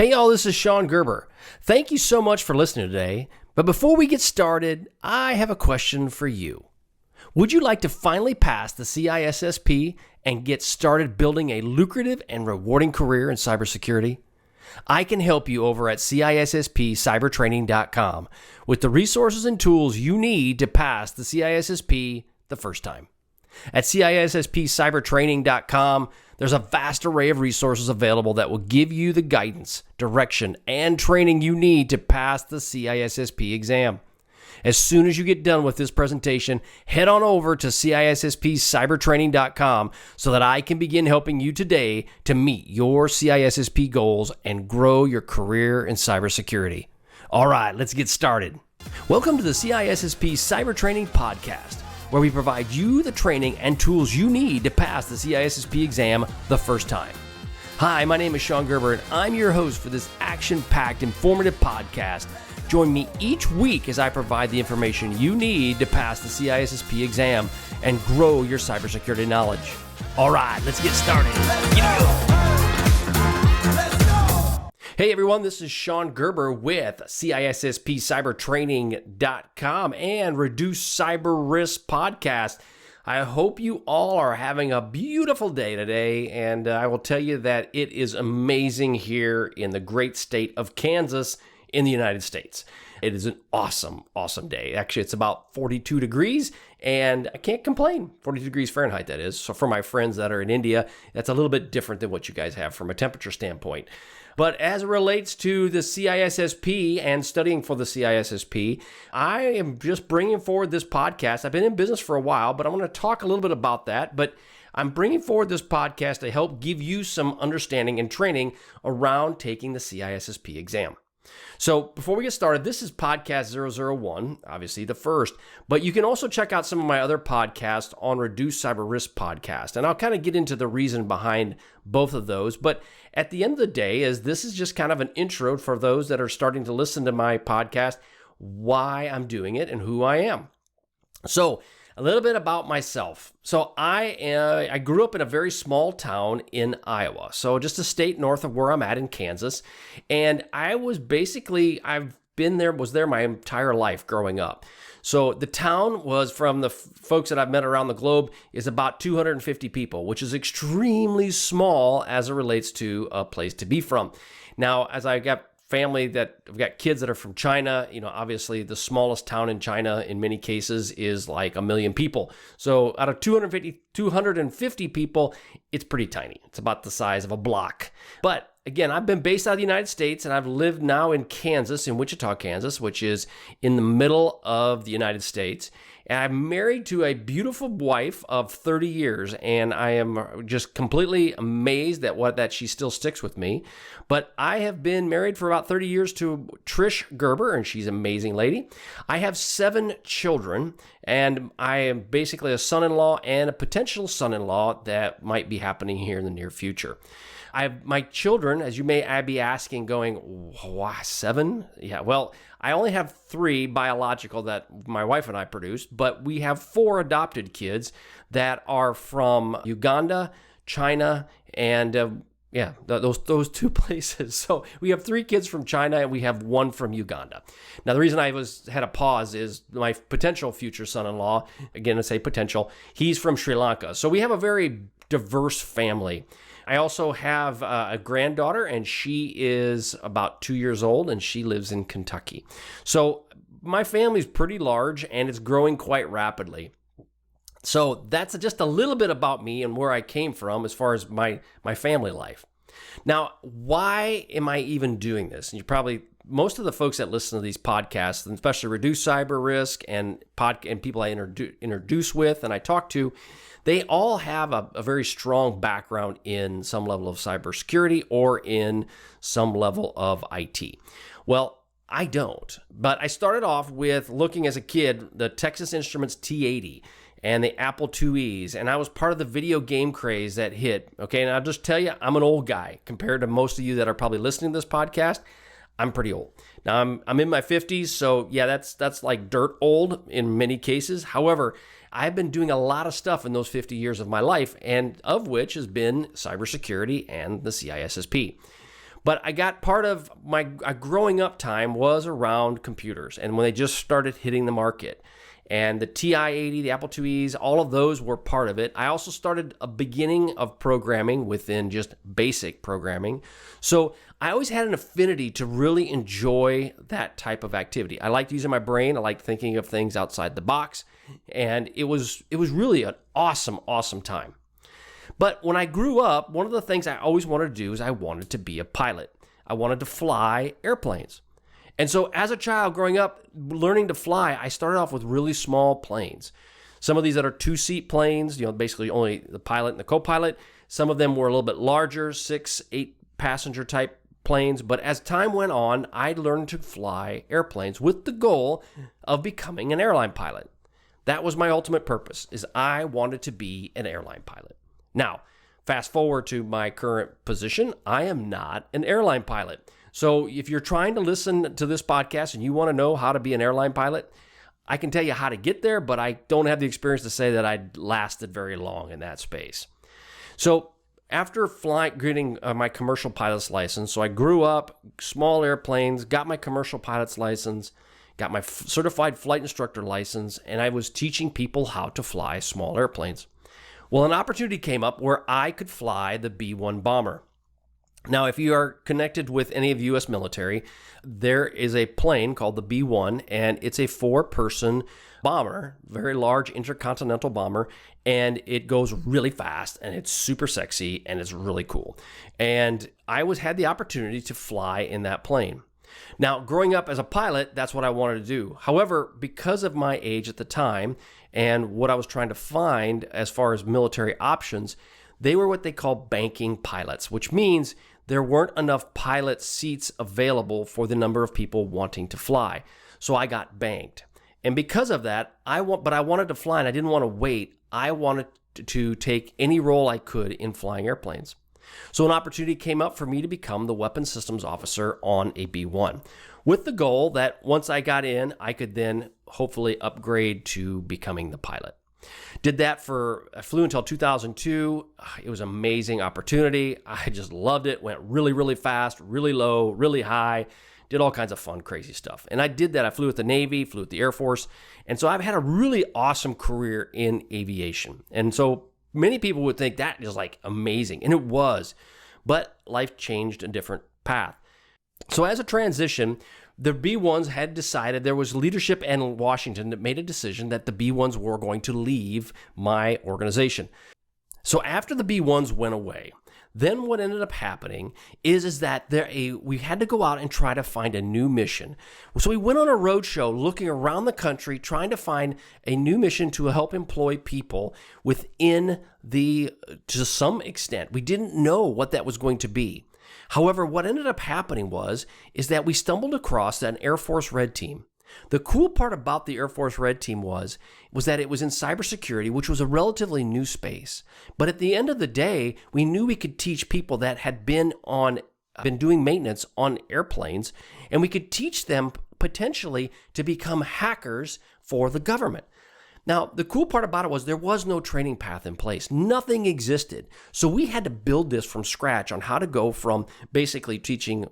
Hey y'all, this is Shon Gerber. Thank you so much for listening today. But before we get started, I have a question for you. Would you like to finally pass the CISSP and get started building a lucrative and rewarding career in cybersecurity? I can help you over at CISSP Cybertraining.com with the resources and tools you need to pass the CISSP the first time. At CISSP Cybertraining.com, there's a vast array of resources available that will give you the guidance, direction, and training you need to pass the CISSP exam. As soon as you get done with this presentation, head on over to CISSP Cybertraining.com so that I can begin helping you today to meet your CISSP goals and grow your career in cybersecurity. All right, let's get started. Welcome to the CISSP Cyber Training Podcast, where we provide you the training and tools you need to pass the CISSP exam the first time. Hi, my name is Shon Gerber, and I'm your host for this action-packed, informative podcast. Join me each week as I provide the information you need to pass the CISSP exam and grow your cybersecurity knowledge. All right, let's get started. Hey everyone, this is Shon Gerber with CISSP Cybertraining.com and Reduce Cyber Risk Podcast. I hope you all are having a beautiful day today, and I will tell you that it is amazing here in the great state of Kansas in the United States. It is an awesome, awesome day. Actually, it's about 42 degrees, and I can't complain. 42 degrees Fahrenheit, that is. So for my friends that are in India, that's a little bit different than what you guys have from a temperature standpoint. But as it relates to the CISSP and studying for the CISSP, I am just bringing forward this podcast. I've been in business for a while, but I'm going to talk a little bit about that. But I'm bringing forward this podcast to help give you some understanding and training around taking the CISSP exam. So before we get started, this is podcast 001, obviously the first, but you can also check out some of my other podcasts on Reduce Cyber Risk Podcast. And I'll kind of get into the reason behind both of those. But at the end of the day, this is just kind of an intro for those that are starting to listen to my podcast, why I'm doing it and who I am. So a little bit about myself. So I grew up in a very small town in Iowa, so just a state north of where I'm at in Kansas. And was there my entire life growing up. So the town was, from the folks that I've met around the globe, is about 250 people, which is extremely small as it relates to a place to be from. Now, as I got family that I've got kids that are from China, obviously the smallest town in China in many cases is like 1 million people. So out of 250 people, it's pretty tiny. It's about the size of a block. But again, I've been based out of the United States, and I've lived now in Kansas, in Wichita, Kansas, which is in the middle of the United States. And I'm married to a beautiful wife of 30 years, and I am just completely amazed that she still sticks with me. But I have been married for about 30 years to Trish Gerber, and she's an amazing lady. I have 7 children, and I am basically a son-in-law and a potential son-in-law that might be happening here in the near future. I have my children, as you may be asking, going, wow, 7? Yeah, well, I only have 3 biological that my wife and I produced, but we have 4 adopted kids that are from Uganda, China, and those 2 places. So we have 3 kids from China, and we have 1 from Uganda. Now, the reason I had a pause is my potential future son-in-law, again, I say potential, he's from Sri Lanka. So we have a very diverse family. I also have a granddaughter, and she is about 2 years old, and she lives in Kentucky. So my family's pretty large, and it's growing quite rapidly. So that's just a little bit about me and where I came from as far as my family life. Now, why am I even doing this? And most of the folks that listen to these podcasts, and especially Reduce Cyber Risk and people I introduce with and I talk to, they all have a very strong background in some level of cybersecurity or in some level of IT. Well, I don't, but I started off with looking as a kid, the Texas Instruments T80 and the Apple IIes, and I was part of the video game craze that hit. Okay, and I'll just tell you, I'm an old guy compared to most of you that are probably listening to this podcast. I'm pretty old. Now, I'm in my 50s, so yeah, that's like dirt old in many cases. However, I've been doing a lot of stuff in those 50 years of my life, and of which has been cybersecurity and the CISSP. But I got part of my growing up time was around computers, and when they just started hitting the market. And the TI-80, the Apple IIes, all of those were part of it. I also started a beginning of programming within just basic programming. So I always had an affinity to really enjoy that type of activity. I liked using my brain. I liked thinking of things outside the box. And it was really an awesome time. But when I grew up, one of the things I always wanted to do is I wanted to be a pilot. I wanted to fly airplanes. And so as a child growing up, learning to fly, I started off with really small planes. Some of these that are 2-seat planes, basically only the pilot and the co-pilot. Some of them were a little bit larger, 6, 8 passenger type planes. But as time went on, I learned to fly airplanes with the goal of becoming an airline pilot. That was my ultimate purpose, is I wanted to be an airline pilot. Now, fast forward to my current position, I am not an airline pilot. So if you're trying to listen to this podcast and you want to know how to be an airline pilot, I can tell you how to get there, but I don't have the experience to say that I lasted very long in that space. So after getting my commercial pilot's license, so I grew up, small airplanes, got my commercial pilot's license, got my certified flight instructor license, and I was teaching people how to fly small airplanes. Well, an opportunity came up where I could fly the B-1 bomber. Now, if you are connected with any of the U.S. military, there is a plane called the B-1, and it's a 4-person bomber, very large intercontinental bomber, and it goes really fast, and it's super sexy, and it's really cool. And I had the opportunity to fly in that plane. Now, growing up as a pilot, that's what I wanted to do. However, because of my age at the time and what I was trying to find as far as military options, they were what they call banking pilots, which means there weren't enough pilot seats available for the number of people wanting to fly. So I got banked. And because of that, I wanted to fly and I didn't want to wait. I wanted to take any role I could in flying airplanes. So an opportunity came up for me to become the weapons systems officer on a B-1, with the goal that once I got in, I could then hopefully upgrade to becoming the pilot. I flew until 2002. It was an amazing opportunity. I just loved it. Went really, really fast, really low, really high. Did all kinds of fun, crazy stuff. And I did that. I flew with the Navy, flew with the Air Force. And so I've had a really awesome career in aviation. And so many people would think that is like amazing. And it was. But life changed a different path. So as a transition, the B-1s had decided, there was leadership in Washington that made a decision that the B-1s were going to leave my organization. So after the B-1s went away, then what ended up happening is that we had to go out and try to find a new mission. So we went on a roadshow looking around the country, trying to find a new mission to help employ people to some extent. We didn't know what that was going to be. However, what ended up happening is that we stumbled across an Air Force Red Team. The cool part about the Air Force Red Team was that it was in cybersecurity, which was a relatively new space. But at the end of the day, we knew we could teach people that had been doing maintenance on airplanes, and we could teach them potentially to become hackers for the government. Now, the cool part about it was there was no training path in place. Nothing existed. So we had to build this from scratch on how to go from basically teaching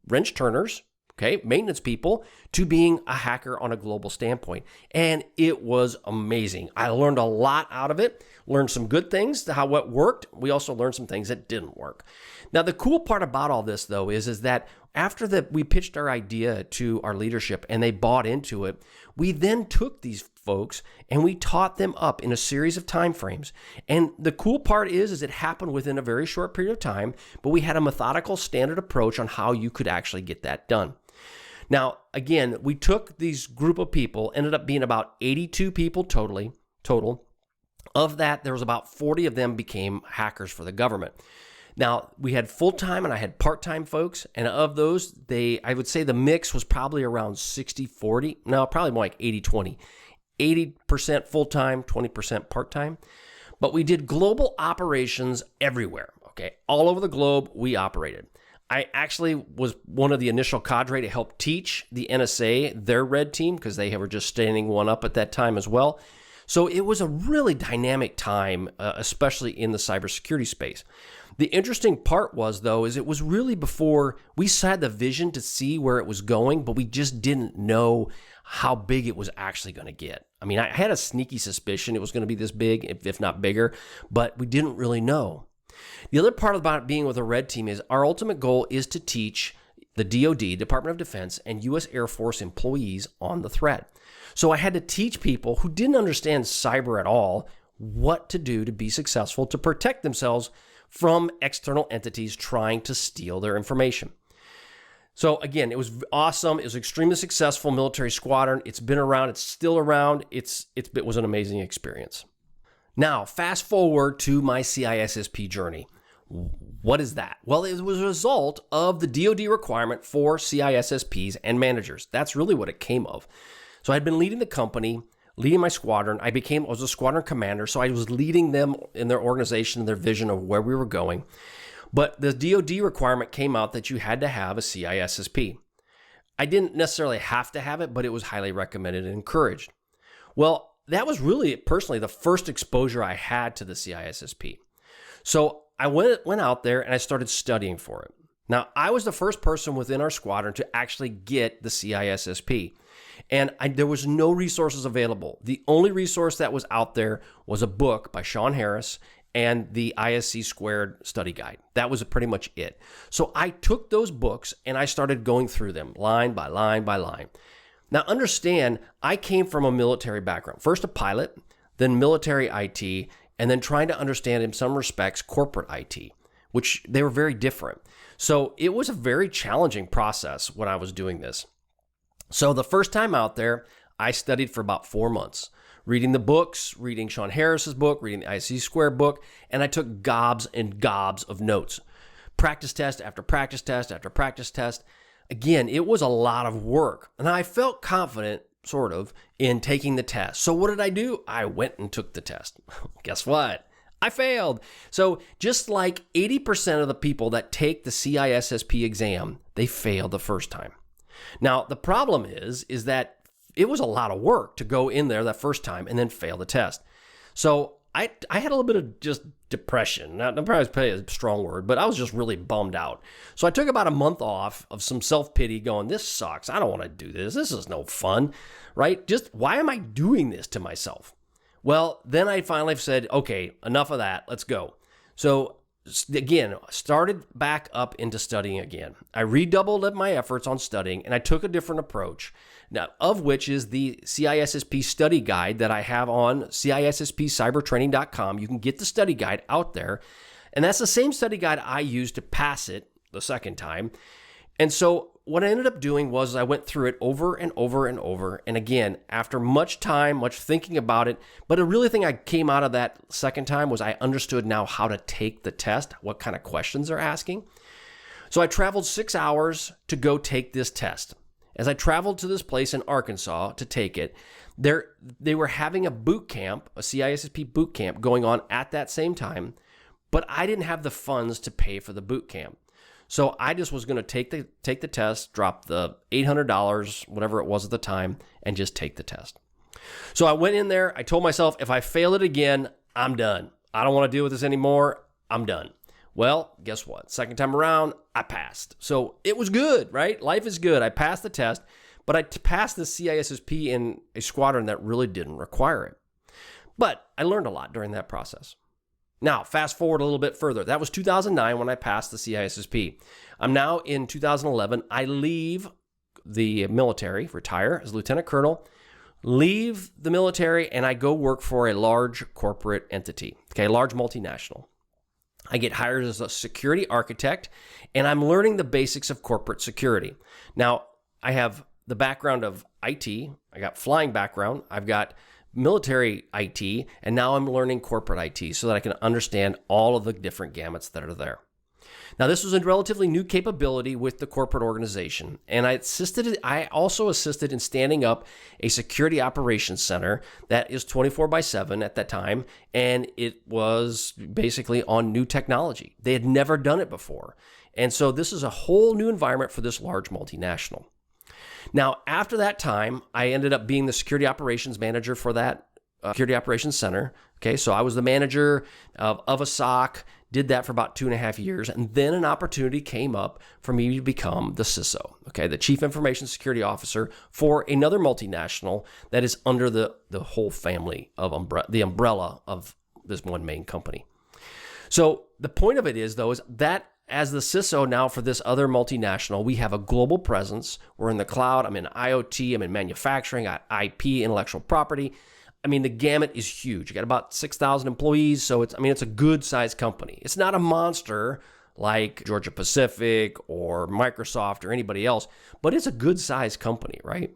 wrench turners, maintenance people, to being a hacker on a global standpoint. And it was amazing. I learned a lot out of it, learned some good things, how it worked. We also learned some things that didn't work. Now, the cool part about all this, though, is that after we pitched our idea to our leadership and they bought into it, we then took these folks and we taught them up in a series of time frames. And the cool part is it happened within a very short period of time, but we had a methodical standard approach on how you could actually get that done. Now, again, we took these group of people, ended up being about 82 people total. Of that, there was about 40 of them became hackers for the government. Now, we had full-time and I had part-time folks, and of those, I would say the mix was probably around 60-40. No, probably more like 80-20. 80% full-time, 20% part-time. But we did global operations everywhere, all over the globe, we operated. I actually was one of the initial cadre to help teach the NSA their Red Team, because they were just standing one up at that time as well. So it was a really dynamic time, especially in the cybersecurity space. The interesting part was, though, is it was really before we had the vision to see where it was going, but we just didn't know how big it was actually going to get. I mean, I had a sneaky suspicion it was going to be this big, if not bigger, but we didn't really know. The other part about being with a red team is our ultimate goal is to teach the DoD, Department of Defense, and U.S. Air Force employees on the threat. So I had to teach people who didn't understand cyber at all what to do to be successful to protect themselves from external entities trying to steal their information. So again, it was awesome. It was an extremely successful military squadron. It's been around. It's still around. It was an amazing experience. Now, fast forward to my CISSP journey. What is that? Well, it was a result of the DoD requirement for CISSPs and managers. That's really what it came of. So I'd been leading the company, leading my squadron. I was a squadron commander, so I was leading them in their organization, their vision of where we were going. But the DoD requirement came out that you had to have a CISSP. I didn't necessarily have to have it, but it was highly recommended and encouraged. Well, that was really, personally, the first exposure I had to the CISSP. So I went out there and I started studying for it. Now, I was the first person within our squadron to actually get the CISSP. And there was no resources available. The only resource that was out there was a book by Shon Harris and the ISC Squared study guide. That was pretty much it. So I took those books and I started going through them line by line by line. Now understand, I came from a military background. First a pilot, then military IT, and then trying to understand in some respects corporate IT, which they were very different. So it was a very challenging process when I was doing this. So the first time out there, I studied for about 4 months, reading the books, reading Shon Harris's book, reading the ISC Squared book, and I took gobs and gobs of notes. Practice test after practice test after practice test. Again, it was a lot of work, and I felt confident, sort of, in taking the test. So what did I do? I went and took the test. Guess what? I failed. So just like 80% of the people that take the CISSP exam, they fail the first time. Now, the problem is that it was a lot of work to go in there that first time and then fail the test. So I had a little bit of just depression. Not probably a strong word, but I was just really bummed out. So I took about a month off of some self-pity going, this sucks. I don't want to do this. This is no fun, right? Just why am I doing this to myself? Well, then I finally said, okay, enough of that. Let's go. So again, started back up into studying again. I redoubled my efforts on studying, and I took a different approach, now of which is the CISSP study guide that I have on CISSPcybertraining.com. You can get the study guide out there, and that's the same study guide I used to pass it the second time. And so what I ended up doing was I went through it over and over and over. And again, after much time, much thinking about it, but the really thing I came out of that second time was I understood now how to take the test, what kind of questions they're asking. So I traveled 6 hours to go take this test. As I traveled to this place in Arkansas to take it, they were having a boot camp, a CISSP boot camp going on at that same time, but I didn't have the funds to pay for the boot camp. So I just was going to take the test, drop the $800, whatever it was at the time, and just take the test. So I went in there. I told myself, if I fail it again, I'm done. I don't want to deal with this anymore. I'm done. Well, guess what? Second time around, I passed. So it was good, right? Life is good. I passed the test, but I passed the CISSP in a squadron that really didn't require it. But I learned a lot during that process. Now, fast forward a little bit further. That was 2009 when I passed the CISSP. I'm now in 2011. I leave the military, retire as lieutenant colonel, leave the military, and I go work for a large corporate entity, okay, a large multinational. I get hired as a security architect, and I'm learning the basics of corporate security. Now, I have the background of IT. I got flying background. I've got military IT, and now I'm learning corporate IT so that I can understand all of the different gamuts that are there. Now, this was a relatively new capability with the corporate organization, and I also assisted in standing up a security operations center that is 24/7 at that time, and it was basically on new technology. They had never done it before, and so this is a whole new environment for this large multinational. Now, after that time, I ended up being the security operations manager for that Security Operations Center. Okay, so I was the manager of a SOC, did that for about 2.5 years, and then an opportunity came up for me to become the CISO, okay, the Chief Information Security Officer for another multinational that is under the whole family of the umbrella of this one main company. So the point of it is, though, is that as the CISO now for this other multinational, we have a global presence. We're in the cloud. I'm in IoT. I'm in manufacturing. I got IP, intellectual property. I mean, the gamut is huge. You got about 6,000 employees, so it's a good-sized company. It's not a monster like Georgia Pacific or Microsoft or anybody else, but it's a good-sized company, right?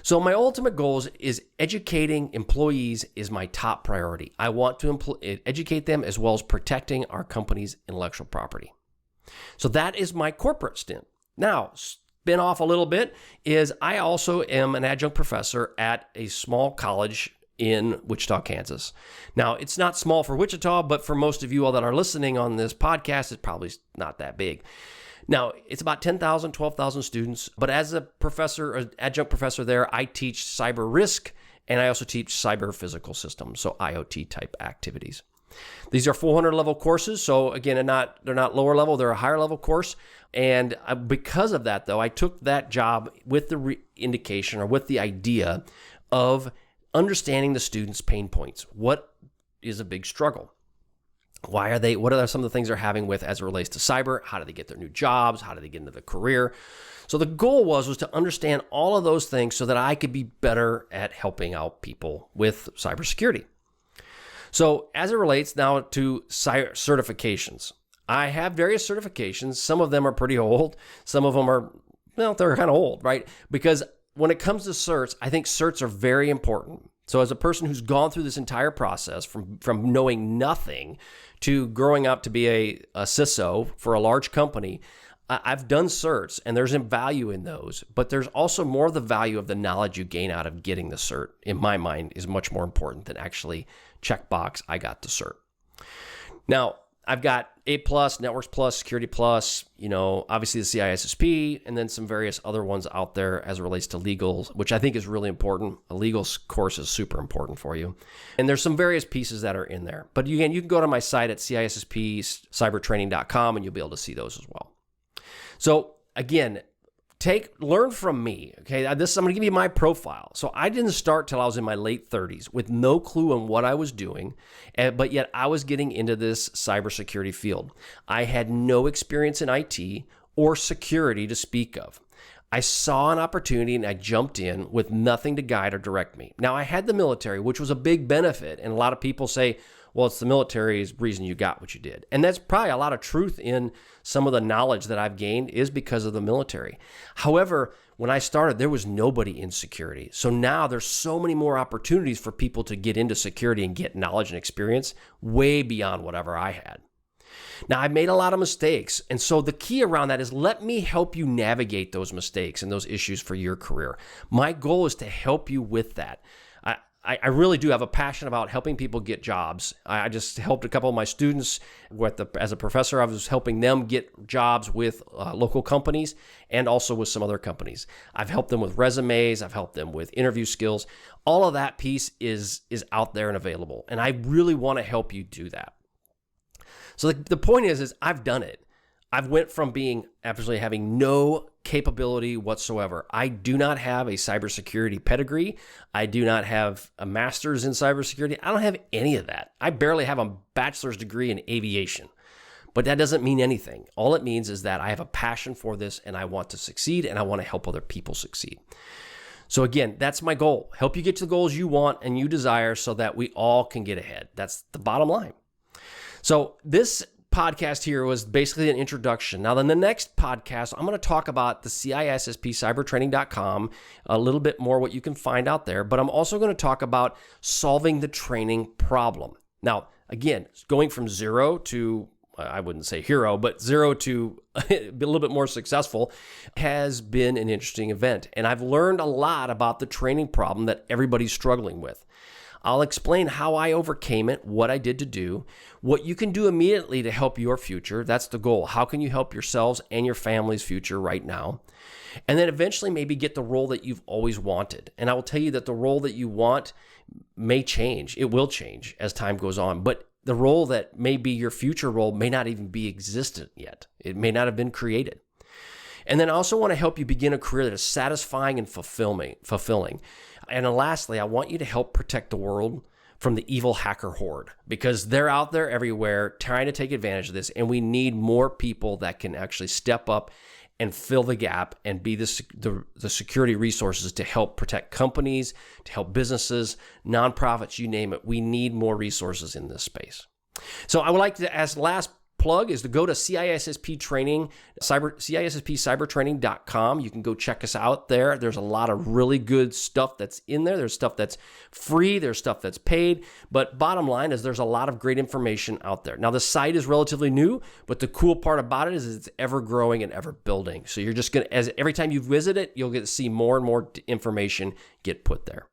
So my ultimate goal is educating employees is my top priority. I want to educate them as well as protecting our company's intellectual property. So that is my corporate stint. Now, spin off a little bit is I also am an adjunct professor at a small college in Wichita, Kansas. Now, it's not small for Wichita, but for most of you all that are listening on this podcast, it's probably not that big. Now, it's about 10,000, 12,000 students, but as a professor, an adjunct professor there, I teach cyber risk, and I also teach cyber physical systems, so IoT type activities. These are 400 level courses, so again, they're not lower level, they're a higher level course, and because of that, though, I took that job with the indication or with the idea of understanding the students' pain points. What is a big struggle? What are some of the things they're having with as it relates to cyber? How do they get their new jobs? How do they get into the career? So the goal was to understand all of those things so that I could be better at helping out people with cybersecurity. So as it relates now to certifications, I have various certifications. Some of them are pretty old. Some of them are, they're kind of old, right? Because when it comes to certs, I think certs are very important. So as a person who's gone through this entire process from knowing nothing to growing up to be a CISO for a large company, I've done certs and there's value in those, but there's also more of the value of the knowledge you gain out of getting the cert, in my mind, is much more important than actually checkbox, I got the cert. Now, I've got A+, Networks Plus, Security Plus, obviously the CISSP, and then some various other ones out there as it relates to legals, which I think is really important. A legal course is super important for you. And there's some various pieces that are in there. But again, you can go to my site at CISSP cybertraining.com and you'll be able to see those as well. So again, learn from me, okay? I'm going to give you my profile. So I didn't start till I was in my late 30s with no clue on what I was doing, but yet I was getting into this cybersecurity field. I had no experience in IT or security to speak of. I saw an opportunity and I jumped in with nothing to guide or direct me. Now, I had the military, which was a big benefit, and a lot of people say, well, it's the military's reason you got what you did. And that's probably a lot of truth in some of the knowledge that I've gained is because of the military. However, when I started, there was nobody in security. So now there's so many more opportunities for people to get into security and get knowledge and experience way beyond whatever I had. Now, I've made a lot of mistakes. And so the key around that is let me help you navigate those mistakes and those issues for your career. My goal is to help you with that. I really do have a passion about helping people get jobs. I just helped a couple of my students as a professor. I was helping them get jobs with local companies and also with some other companies. I've helped them with resumes. I've helped them with interview skills. All of that piece is out there and available. And I really want to help you do that. So the point is I've done it. I've went from being absolutely having no capability whatsoever. I do not have a cybersecurity pedigree. I do not have a master's in cybersecurity. I don't have any of that. I barely have a bachelor's degree in aviation, but that doesn't mean anything. All it means is that I have a passion for this and I want to succeed and I want to help other people succeed. So again, that's my goal. Help you get to the goals you want and you desire so that we all can get ahead. That's the bottom line. So this podcast here was basically an introduction. Now, then the next podcast, I'm going to talk about the CISSP cybertraining.com, a little bit more what you can find out there, but I'm also going to talk about solving the training problem. Now, again, going from zero to, I wouldn't say hero, but zero to a little bit more successful has been an interesting event. And I've learned a lot about the training problem that everybody's struggling with. I'll explain how I overcame it, what I did to do, what you can do immediately to help your future. That's the goal. How can you help yourselves and your family's future right now? And then eventually maybe get the role that you've always wanted. And I will tell you that the role that you want may change. It will change as time goes on. But the role that may be your future role may not even be existent yet. It may not have been created. And then I also want to help you begin a career that is satisfying and fulfilling. And then lastly, I want you to help protect the world from the evil hacker horde, because they're out there everywhere trying to take advantage of this. And we need more people that can actually step up and fill the gap and be the security resources to help protect companies, to help businesses, nonprofits, you name it. We need more resources in this space. So I would like to ask last plug is to go to CISSP Training, CISSP Cyber Training.com. You can go check us out there. There's a lot of really good stuff that's in there. There's stuff that's free. There's stuff that's paid. But bottom line is there's a lot of great information out there. Now, the site is relatively new, but the cool part about it is it's ever growing and ever building. So you're just going to, as every time you visit it, you'll get to see more and more information get put there.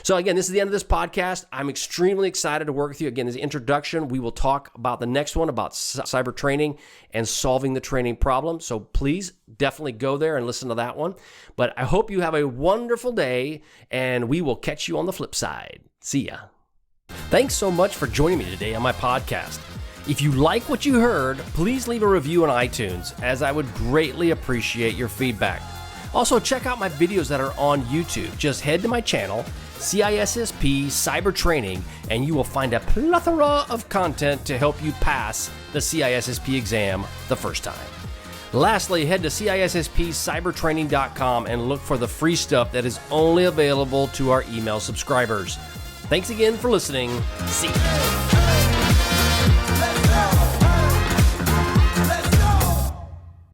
So again, this is the end of this podcast. I'm extremely excited to work with you. Again, as an introduction, we will talk about the next one about cyber training and solving the training problem. So please definitely go there and listen to that one. But I hope you have a wonderful day, and we will catch you on the flip side. See ya. Thanks so much for joining me today on my podcast. If you like what you heard, please leave a review on iTunes, as I would greatly appreciate your feedback. Also, check out my videos that are on YouTube. Just head to my channel, CISSP Cyber Training, and you will find a plethora of content to help you pass the CISSP exam the first time. Lastly, head to CISSPCybertraining.com and look for the free stuff that is only available to our email subscribers. Thanks again for listening. See you.